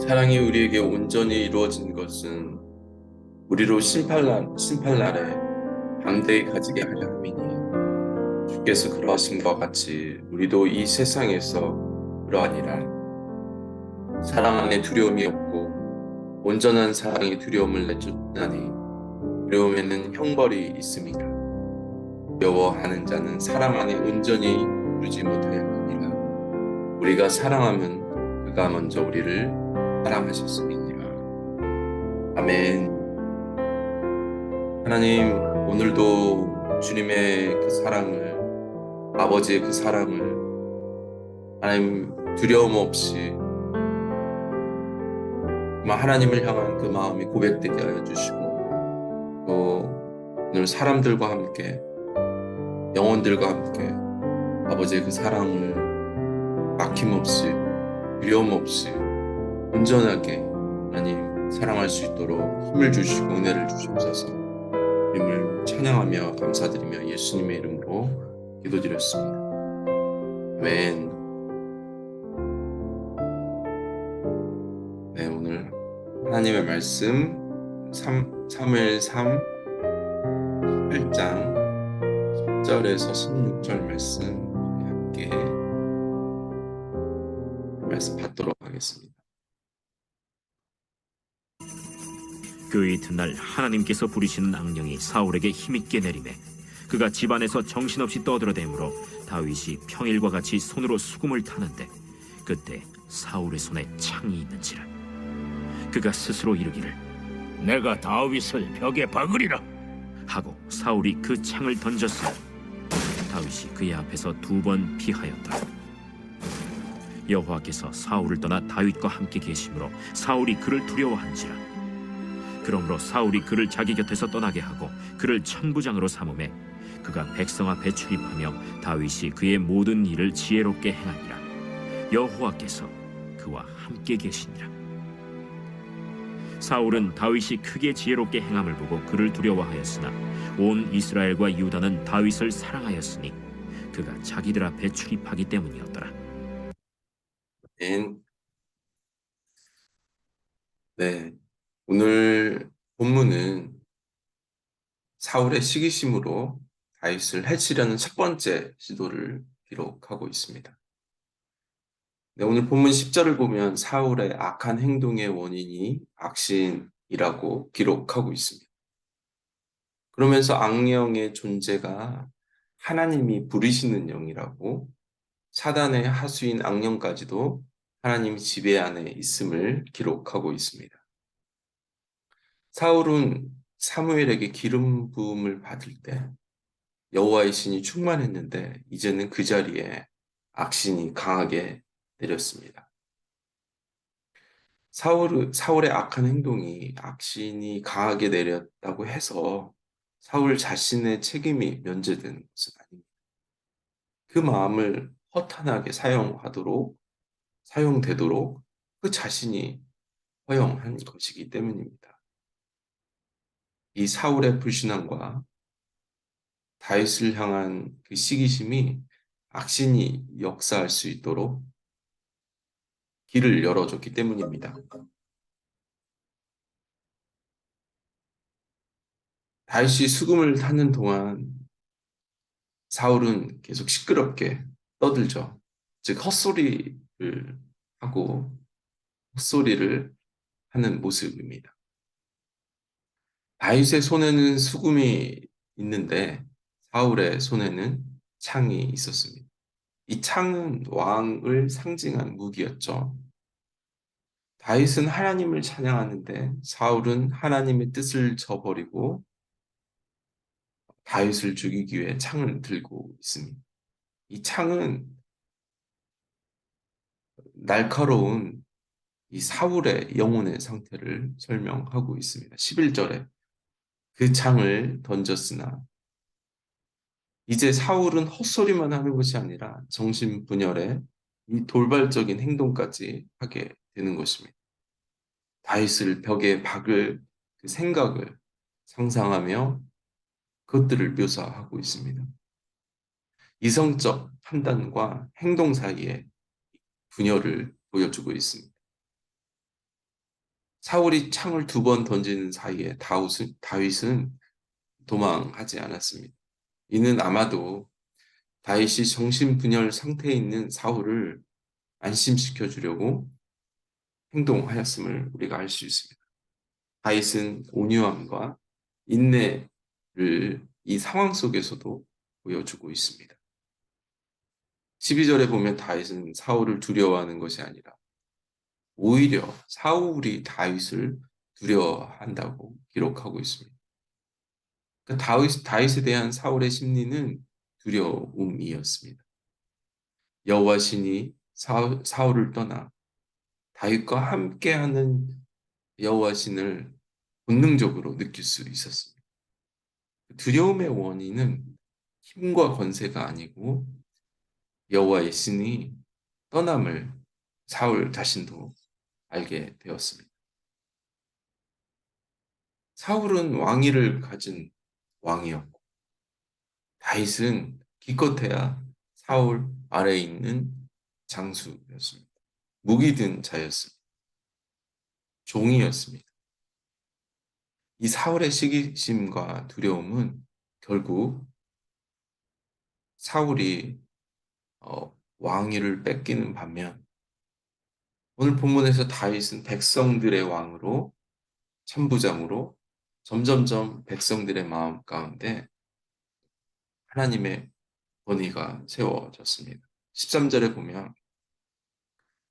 사랑이 우리에게 온전히 이루어진 것은 우리로 심판날에 담대히 가지게 하려 함이니 주께서 그러하신 것 같이 우리도 이 세상에서 그러하니라. 사랑 안에 두려움이 없고 온전한 사랑이 두려움을 내쫓나니 두려움에는 형벌이 있음이라. 두려워하는 자는 사랑 안에 온전히 이루지 못하였느니라. 우리가 사랑하면 그가 먼저 우리를 사랑하셨음이니라. 아멘. 하나님, 오늘도 주님의 그 사랑을, 아버지의 그 사랑을, 하나님 두려움 없이 정말 하나님을 향한 그 마음이 고백되게 하여 주시고, 또 오늘 사람들과 함께, 영혼들과 함께 아버지의 그 사랑을 막힘없이, 두려움 없이, 온전하게 하나님 사랑할 수 있도록 힘을 주시고 은혜를 주시옵소서. 주님을 찬양하며 감사드리며 예수님의 이름으로 기도드렸습니다. 아멘. 네, 오늘 하나님의 말씀 사무엘 3 8장 10절에서 16절 말씀 함께 말씀 받도록 하겠습니다. 그 이튿날 하나님께서 부리시는 악령이 사울에게 힘있게 내리매 그가 집안에서 정신없이 떠들어대므로 다윗이 평일과 같이 손으로 수금을 타는데 그때 사울의 손에 창이 있는지라. 그가 스스로 이르기를 내가 다윗을 벽에 박으리라 하고 사울이 그 창을 던졌으나 다윗이 그의 앞에서 2번 피하였더라. 여호와께서 사울을 떠나 다윗과 함께 계심으로 사울이 그를 두려워한지라. 그러므로 사울이 그를 자기 곁에서 떠나게 하고 그를 천부장으로 삼음에 그가 백성 앞에 출입하며 다윗이 그의 모든 일을 지혜롭게 행하니라. 여호와께서 그와 함께 계시니라. 사울은 다윗이 크게 지혜롭게 행함을 보고 그를 두려워하였으나 온 이스라엘과 유다는 다윗을 사랑하였으니 그가 자기들 앞에 출입하기 때문이었더라. 아멘. 네, 오늘 본문은 사울의 시기심으로 다윗을 해치려는 첫 번째 시도를 기록하고 있습니다. 네, 오늘 본문 10절을 보면 사울의 악한 행동의 원인이 악신이라고 기록하고 있습니다. 그러면서 악령의 존재가 하나님이 부리시는 영이라고, 사단의 하수인 악령까지도 하나님 지배 안에 있음을 기록하고 있습니다. 사울은 사무엘에게 기름 부음을 받을 때 여호와의 신이 충만했는데 이제는 그 자리에 악신이 강하게 내렸습니다. 사울의 악한 행동이 악신이 강하게 내렸다고 해서 사울 자신의 책임이 면제되는 것은 아닙니다. 그 마음을 허탄하게 사용되도록 그 자신이 허용한 것이기 때문입니다. 이 사울의 불신앙과 다윗을 향한 그 시기심이 악신이 역사할 수 있도록 길을 열어줬기 때문입니다. 다윗이 수금을 타는 동안 사울은 계속 시끄럽게 떠들죠. 즉 헛소리를 하고 헛소리를 하는 모습입니다. 다윗의 손에는 수금이 있는데 사울의 손에는 창이 있었습니다. 이 창은 왕을 상징한 무기였죠. 다윗은 하나님을 찬양하는데 사울은 하나님의 뜻을 저버리고 다윗을 죽이기 위해 창을 들고 있습니다. 이 창은 날카로운 이 사울의 영혼의 상태를 설명하고 있습니다. 11절에 그 창을 던졌으나 이제 사울은 헛소리만 하는 것이 아니라 정신분열에 이 돌발적인 행동까지 하게 되는 것입니다. 다윗을 벽에 박을 그 생각을 상상하며 그것들을 묘사하고 있습니다. 이성적 판단과 행동 사이에 분열을 보여주고 있습니다. 사울이 창을 2번 던지는 사이에 다윗은 도망하지 않았습니다. 이는 아마도 다윗이 정신분열 상태에 있는 사울을 안심시켜 주려고 행동하였음을 우리가 알 수 있습니다. 다윗은 온유함과 인내를 이 상황 속에서도 보여주고 있습니다. 12절에 보면 다윗은 사울을 두려워하는 것이 아니라 오히려 사울이 다윗을 두려워한다고 기록하고 있습니다. 그러니까 다윗에 대한 사울의 심리는 두려움이었습니다. 여호와 신이 사울을 떠나 다윗과 함께하는 여호와 신을 본능적으로 느낄 수 있었습니다. 두려움의 원인은 힘과 권세가 아니고 여호와의 신이 떠남을 사울 자신도 알게 되었습니다. 사울은 왕위를 가진 왕이었고 다윗은 기껏해야 사울 아래에 있는 장수였습니다. 무기 든 자였습니다. 종이었습니다. 이 사울의 시기심과 두려움은 결국 사울이 왕위를 뺏기는 반면 오늘 본문에서 다윗은 백성들의 왕으로 천부장으로 점점점 백성들의 마음 가운데 하나님의 권위가 세워졌습니다. 13절에 보면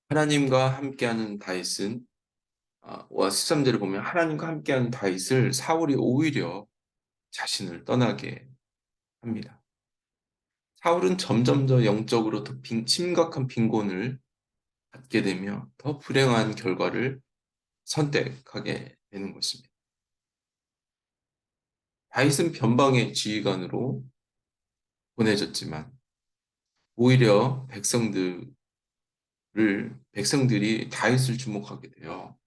하나님과 함께하는 다윗은 13절에 보면 하나님과 함께하는 다윗을 사울이 오히려 자신을 떠나게 합니다. 사울은 점점 더 영적으로 더 심각한 빈곤을 갖게 되며 더 불행한 결과를 선택하게 되는 것입니다. 다윗은 변방의 지휘관으로 보내졌지만 오히려 백성들이 다윗을 주목하게 되어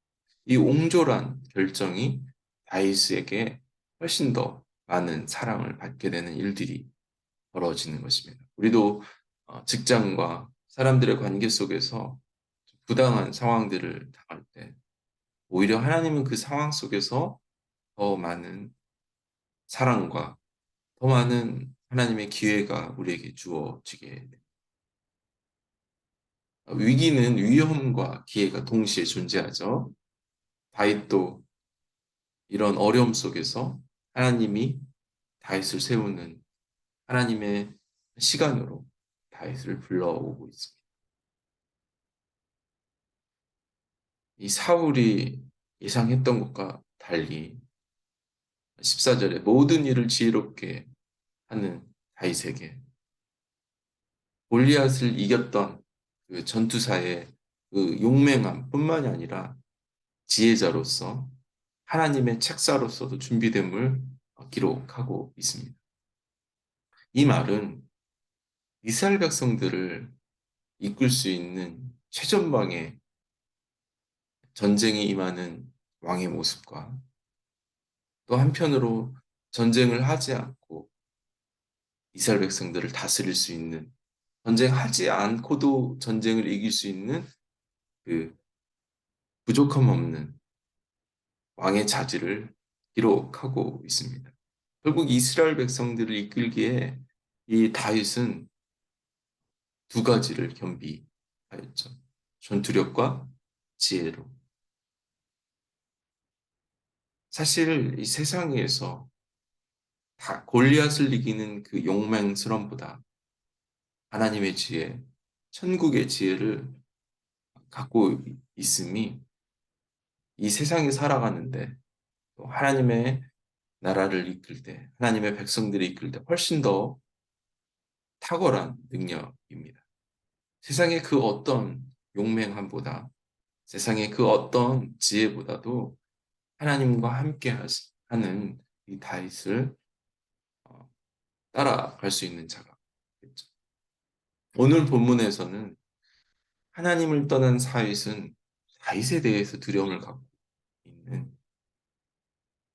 이 옹졸한 결정이 다윗에게 훨씬 더 많은 사랑을 받게 되는 일들이 벌어지는 것입니다. 우리도 직장과 사람들의 관계 속에서 부당한 상황들을 당할 때 오히려 하나님은 그 상황 속에서 더 많은 사랑과 더 많은 하나님의 기회가 우리에게 주어지게 됩니다. 위기는 위험과 기회가 동시에 존재하죠. 다윗도 이런 어려움 속에서 하나님이 다윗을 세우는 하나님의 시간으로 다윗을 불러오고 있습니다. 이 사울이 예상했던 것과 달리 14절에 모든 일을 지혜롭게 하는 다윗에게 골리앗을 이겼던 그 전투사의 그 용맹함 뿐만이 아니라 지혜자로서 하나님의 책사로서도 준비됨을 기록하고 있습니다. 이 말은 이스라엘 백성들을 이끌 수 있는 최전방의 전쟁에 임하는 왕의 모습과 또 한편으로 전쟁을 하지 않고 이스라엘 백성들을 다스릴 수 있는 전쟁하지 않고도 전쟁을 이길 수 있는 그 부족함 없는 왕의 자질을 기록하고 있습니다. 결국 이스라엘 백성들을 이끌기에 이 다윗은 2가지를 겸비하였죠. 전투력과 지혜로. 사실 이 세상에서 다 골리앗을 이기는 그 용맹스러움보다 하나님의 지혜, 천국의 지혜를 갖고 있음이 이 세상에 살아가는데 또 하나님의 나라를 이끌 때, 하나님의 백성들을 이끌 때 훨씬 더 탁월한 능력입니다. 세상의 그 어떤 용맹함보다, 세상의 그 어떤 지혜보다도 하나님과 함께 하는 이 다윗을 따라갈 수 있는 자가 있겠죠. 오늘 본문에서는 하나님을 떠난 다윗에 대해서 두려움을 갖고 있는,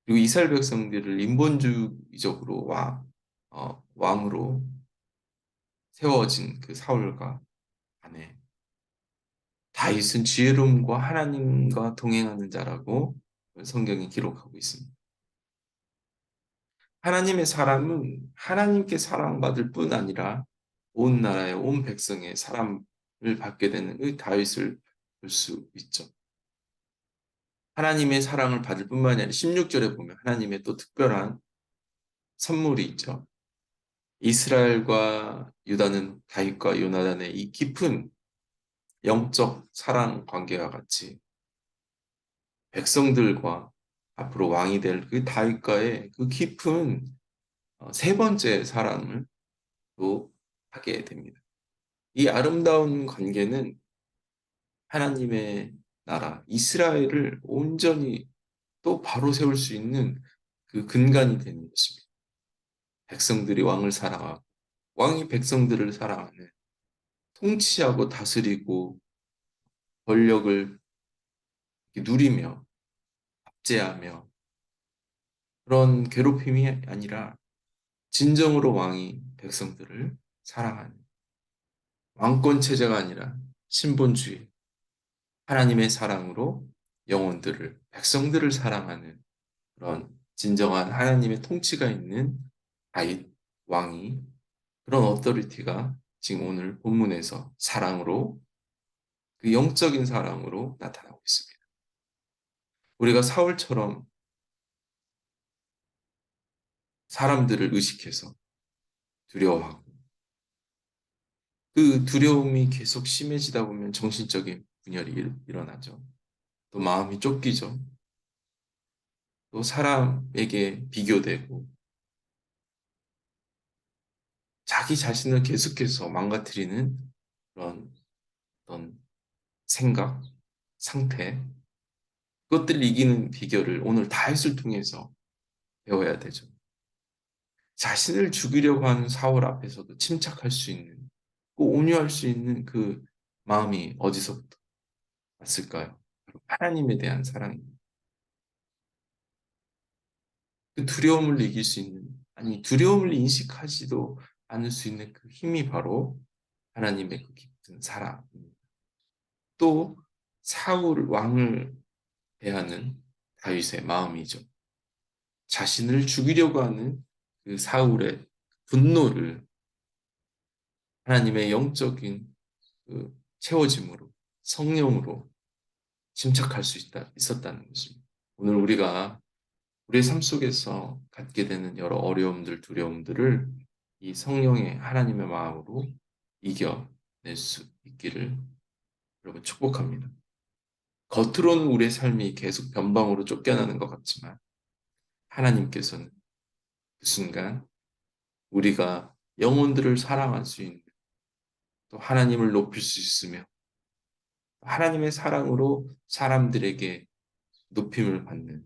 그리고 이스라엘 백성들을 인본주의적으로 왕으로 세워진 그 사울과 안에 다윗은 지혜로움과 하나님과 동행하는 자라고 성경이 기록하고 있습니다. 하나님의 사람은 하나님께 사랑받을 뿐 아니라 온 나라의 온 백성의 사랑을 받게 되는 그 다윗을 볼 수 있죠. 하나님의 사랑을 받을 뿐만 아니라 16절에 보면 하나님의 또 특별한 선물이 있죠. 이스라엘과 유다는 다윗과 요나단의 이 깊은 영적 사랑 관계와 같이 백성들과 앞으로 왕이 될 그 다윗과의 그 깊은 세 번째 사랑을 또 하게 됩니다. 이 아름다운 관계는 하나님의 나라 이스라엘을 온전히 또 바로 세울 수 있는 그 근간이 되는 것입니다. 백성들이 왕을 사랑하고 왕이 백성들을 사랑하는 통치하고 다스리고 권력을 누리며 압제하며 그런 괴롭힘이 아니라 진정으로 왕이 백성들을 사랑하는 왕권 체제가 아니라 신본주의 하나님의 사랑으로 영혼들을 백성들을 사랑하는 그런 진정한 하나님의 통치가 있는 다윗 왕이 그런 어토리티가 지금 오늘 본문에서 사랑으로 그 영적인 사랑으로 나타나고 있습니다. 우리가 사울처럼 사람들을 의식해서 두려워하고 그 두려움이 계속 심해지다 보면 정신적인 분열이 일어나죠. 또 마음이 쫓기죠. 또 사람에게 비교되고 자기 자신을 계속해서 망가뜨리는 그런 어떤 생각, 상태, 그것들을 이기는 비결을 오늘 다윗을 통해서 배워야 되죠. 자신을 죽이려고 하는 사울 앞에서도 침착할 수 있는, 꼭 온유할 수 있는 그 마음이 어디서부터 왔을까요? 바로 하나님에 대한 사랑입니다. 그 두려움을 이길 수 있는, 아니 두려움을 인식하지도 않을 수 있는 그 힘이 바로 하나님의 그 깊은 사랑입니다. 또 사울 왕을 대하는 다윗의 마음이죠. 자신을 죽이려고 하는 그 사울의 분노를 하나님의 영적인 그 채워짐으로 성령으로 침착할 수 있었다는 것입니다. 오늘 우리가 우리의 삶 속에서 갖게 되는 여러 어려움들, 두려움들을 이 성령의 하나님의 마음으로 이겨낼 수 있기를 여러분 축복합니다. 겉으로는 우리의 삶이 계속 변방으로 쫓겨나는 것 같지만 하나님께서는 그 순간 우리가 영혼들을 사랑할 수 있는 또 하나님을 높일 수 있으며 하나님의 사랑으로 사람들에게 높임을 받는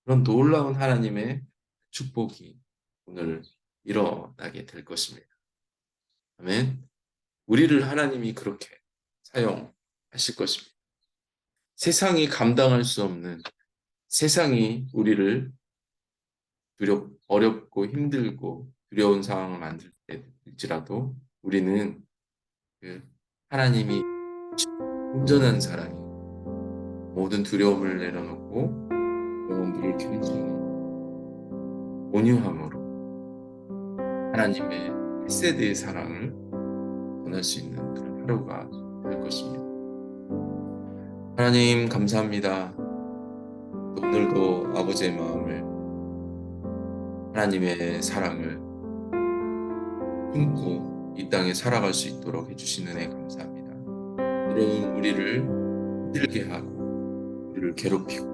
그런 놀라운 하나님의 축복이 오늘 일어나게 될 것입니다. 아멘. 우리를 하나님이 그렇게 사용하실 것입니다. 세상이 감당할 수 없는 세상이 우리를 어렵고 힘들고 두려운 상황을 만들 때일지라도 우리는 그 하나님이 온전한 사랑이 모든 두려움을 내려놓고 영혼들을 견지는 온유함으로 하나님의 헤세드의 사랑을 전할 수 있는 그런 하루가 될 것입니다. 하나님 감사합니다. 또 오늘도 아버지의 마음을 하나님의 사랑을 품고 이 땅에 살아갈 수 있도록 해주시는 은혜 감사합니다. 때로는 우리를 힘들게 하고 우리를 괴롭히고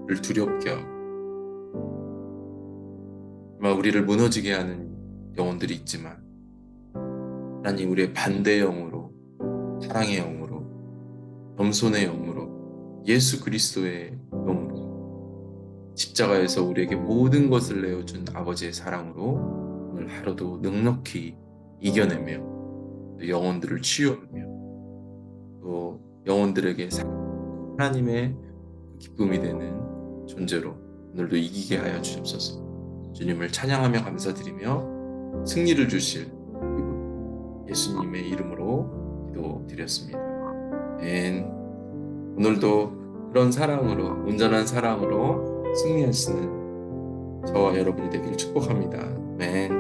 우리를 두렵게 하고 정말 우리를 무너지게 하는 영혼들이 있지만 하나님 우리의 반대의 영으로 사랑의 영으로 겸손의 영으로 예수 그리스도의 영으로 십자가에서 우리에게 모든 것을 내어준 아버지의 사랑으로 오늘 하루도 넉넉히 이겨내며 또 영혼들을 치유하며 또 영혼들에게 하나님의 기쁨이 되는 존재로 오늘도 이기게 하여 주옵소서. 주님을 찬양하며 감사드리며 승리를 주실 예수님의 이름으로 기도드렸습니다. 아멘. 오늘도 그런 사랑으로, 온전한 사랑으로 승리하시는 저와 여러분이 되길 축복합니다. 아멘.